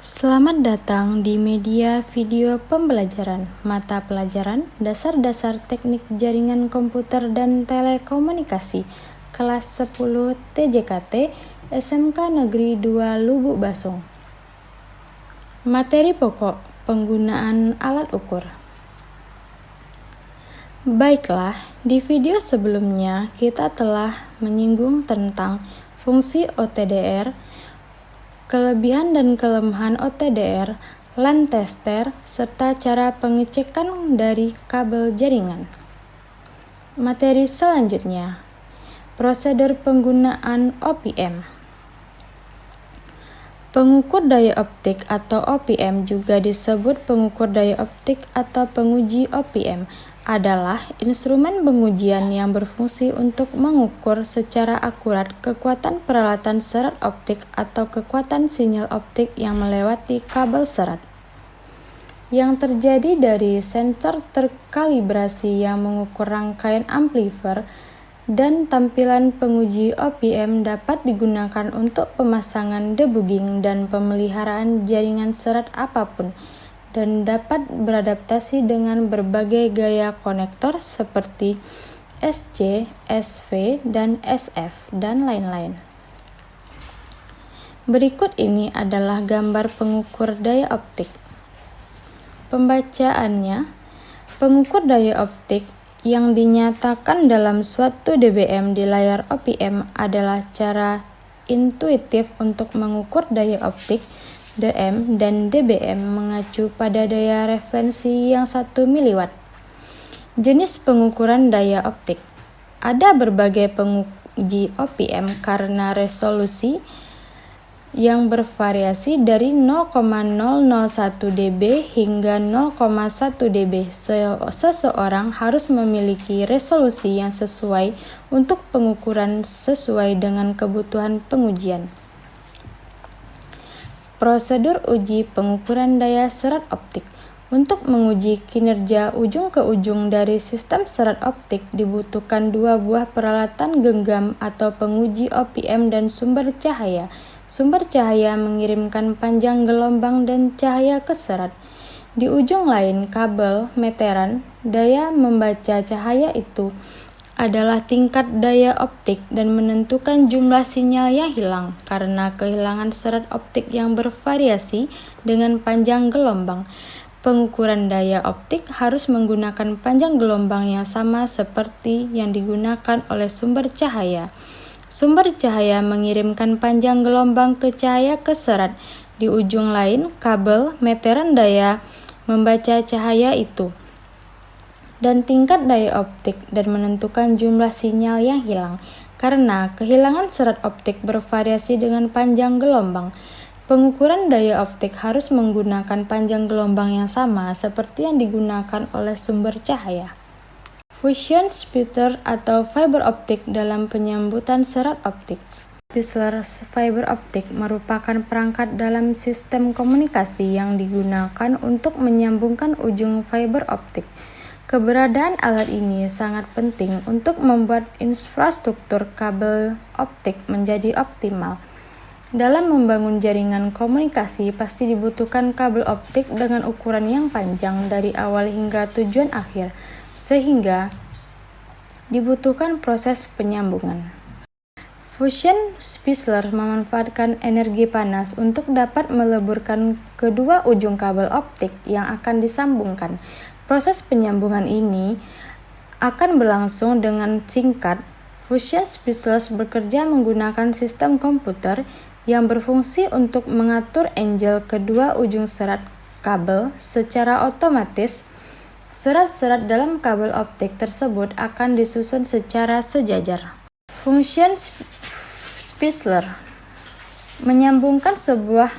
Selamat datang di media video pembelajaran mata pelajaran Dasar-dasar Teknik Jaringan Komputer dan Telekomunikasi kelas 10 TJKT SMK Negeri 2 Lubuk Basung. Materi pokok: penggunaan alat ukur. Baiklah, di video sebelumnya kita telah menyinggung tentang fungsi OTDR, kelebihan dan kelemahan OTDR, LAN tester, serta cara pengecekan dari kabel jaringan. Materi selanjutnya, prosedur penggunaan OPM. Pengukur daya optik atau OPM, juga disebut pengukur daya optik atau penguji OPM, adalah instrumen pengujian yang berfungsi untuk mengukur secara akurat kekuatan peralatan serat optik atau kekuatan sinyal optik yang melewati kabel serat. Yang terjadi dari sensor terkalibrasi yang mengukur rangkaian amplifier dan tampilan penguji OPM dapat digunakan untuk pemasangan debugging dan pemeliharaan jaringan serat apapun, dan dapat beradaptasi dengan berbagai gaya konektor seperti SC, SV, dan SF, dan lain-lain. Berikut ini adalah gambar pengukur daya optik. Pembacaannya, pengukur daya optik yang dinyatakan dalam suatu dBm di layar OPM adalah cara intuitif untuk mengukur daya optik dm dan dBm mengacu pada daya referensi yang 1 mW. Jenis pengukuran daya optik. Ada berbagai penguji OPM karena resolusi yang bervariasi dari 0,001 dB hingga 0,1 dB. Seseorang harus memiliki resolusi yang sesuai untuk pengukuran sesuai dengan kebutuhan pengujian. Prosedur uji pengukuran daya serat optik. Untuk menguji kinerja ujung ke ujung dari sistem serat optik dibutuhkan dua buah peralatan genggam atau penguji OPM dan sumber cahaya. Sumber cahaya mengirimkan panjang gelombang dan cahaya ke serat. Di ujung lain kabel meteran, daya membaca cahaya itu adalah tingkat daya optik dan menentukan jumlah sinyal yang hilang karena kehilangan serat optik yang bervariasi dengan panjang gelombang. Pengukuran daya optik harus menggunakan panjang gelombang yang sama seperti yang digunakan oleh sumber cahaya. Sumber cahaya mengirimkan panjang gelombang ke cahaya ke serat. Di ujung lain kabel meteran daya membaca cahaya itu dan tingkat daya optik dan menentukan jumlah sinyal yang hilang karena kehilangan serat optik bervariasi dengan panjang gelombang. Pengukuran daya optik harus menggunakan panjang gelombang yang sama seperti yang digunakan oleh sumber cahaya. Fusion splitter atau fiber optik dalam penyambutan serat optik. Splitter fiber optik merupakan perangkat dalam sistem komunikasi yang digunakan untuk menyambungkan ujung fiber optik. Keberadaan alat ini sangat penting untuk membuat infrastruktur kabel optik menjadi optimal. Dalam membangun jaringan komunikasi, pasti dibutuhkan kabel optik dengan ukuran yang panjang dari awal hingga tujuan akhir, sehingga dibutuhkan proses penyambungan. Fusion splitter memanfaatkan energi panas untuk dapat meleburkan kedua ujung kabel optik yang akan disambungkan. Proses penyambungan ini akan berlangsung dengan singkat. Fusion splitter bekerja menggunakan sistem komputer yang berfungsi untuk mengatur angle kedua ujung serat kabel secara otomatis. Serat-serat dalam kabel optik tersebut akan disusun secara sejajar. Fusion splitter menyambungkan sebuah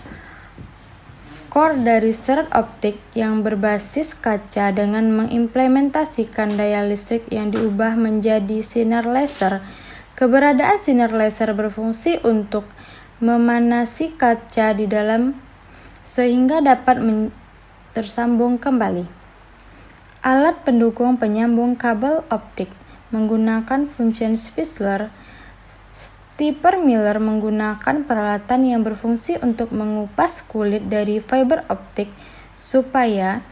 core dari serat optik yang berbasis kaca dengan mengimplementasikan daya listrik yang diubah menjadi sinar laser. Keberadaan sinar laser berfungsi untuk memanasi kaca di dalam sehingga dapat tersambung kembali. Alat pendukung penyambung kabel optik menggunakan fusion splitter Stepper Miller menggunakan peralatan yang berfungsi untuk mengupas kulit dari fiber optik supaya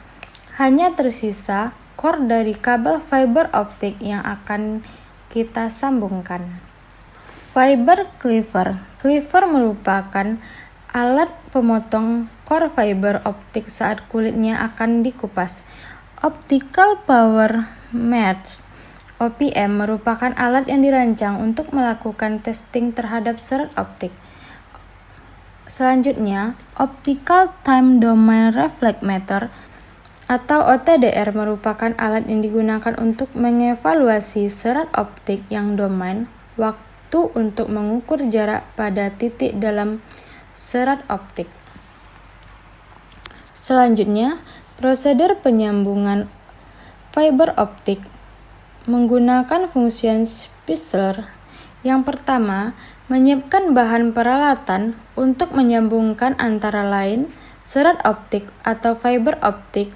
hanya tersisa core dari kabel fiber optik yang akan kita sambungkan. Fiber cleaver. Cleaver merupakan alat pemotong core fiber optik saat kulitnya akan dikupas. Optical Power Match (OPM) merupakan alat yang dirancang untuk melakukan testing terhadap serat optik. Selanjutnya, Optical Time Domain Reflectometer atau OTDR merupakan alat yang digunakan untuk mengevaluasi serat optik yang domain waktu untuk mengukur jarak pada titik dalam serat optik. Selanjutnya, prosedur penyambungan fiber optik menggunakan fungsi spacer. Yang pertama, menyiapkan bahan peralatan untuk menyambungkan antara lain serat optik atau fiber optik,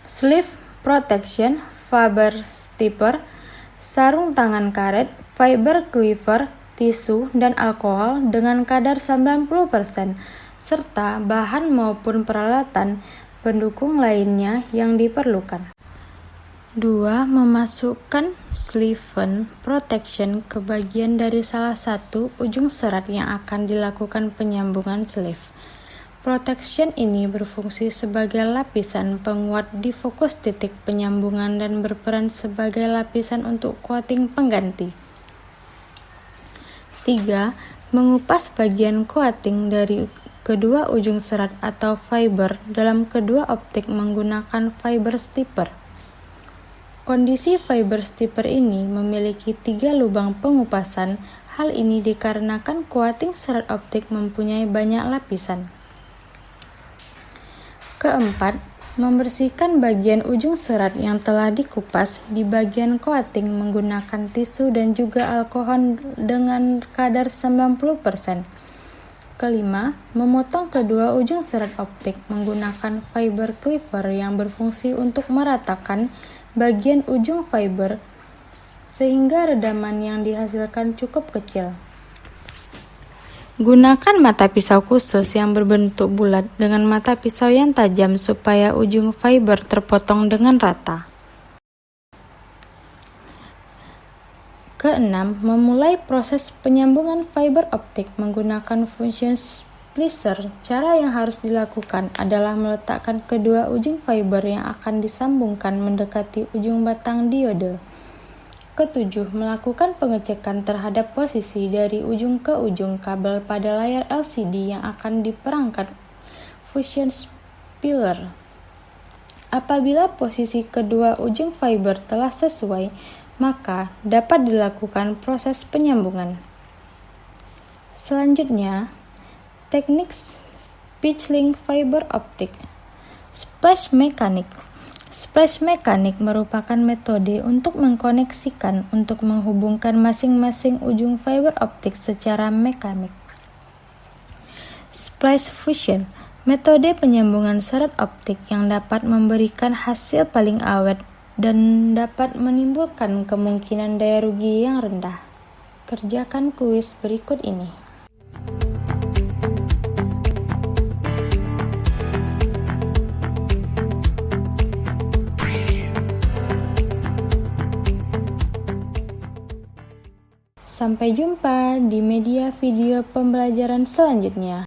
sleeve protection, fiber stepper, sarung tangan karet, fiber cleaver, tisu, dan alkohol dengan kadar 90%, serta bahan maupun peralatan pendukung lainnya yang diperlukan. 2. Memasukkan sleeve protection ke bagian dari salah satu ujung serat yang akan dilakukan penyambungan sleeve. Protection ini berfungsi sebagai lapisan penguat di fokus titik penyambungan dan berperan sebagai lapisan untuk coating pengganti. 3. Mengupas bagian coating dari kedua ujung serat atau fiber dalam kedua optik menggunakan fiber stepper. Kondisi fiber stepper ini memiliki 3 lubang pengupasan. Hal ini dikarenakan coating serat optik mempunyai banyak lapisan. Keempat, membersihkan bagian ujung serat yang telah dikupas di bagian coating menggunakan tisu dan juga alkohol dengan kadar 90%. Kelima, memotong kedua ujung serat optik menggunakan fiber cleaver yang berfungsi untuk meratakan bagian ujung fiber sehingga redaman yang dihasilkan cukup kecil. Gunakan mata pisau khusus yang berbentuk bulat dengan mata pisau yang tajam supaya ujung fiber terpotong dengan rata. Keenam, memulai proses penyambungan fiber optik menggunakan fungsi splicer. Cara yang harus dilakukan adalah meletakkan kedua ujung fiber yang akan disambungkan mendekati ujung batang diode. Ketujuh, melakukan pengecekan terhadap posisi dari ujung ke ujung kabel pada layar LCD yang akan diperangkat fusion spiller. Apabila posisi kedua ujung fiber telah sesuai, maka dapat dilakukan proses penyambungan. Selanjutnya, teknik Spechling fiber optik. Splash mechanic. Splash mechanic merupakan metode untuk mengkoneksikan untuk menghubungkan masing-masing ujung fiber optik secara mekanik. Splash fusion, metode penyambungan serat optik yang dapat memberikan hasil paling awet dan dapat menimbulkan kemungkinan daya rugi yang rendah. Kerjakan kuis berikut ini. Sampai jumpa di media video pembelajaran selanjutnya.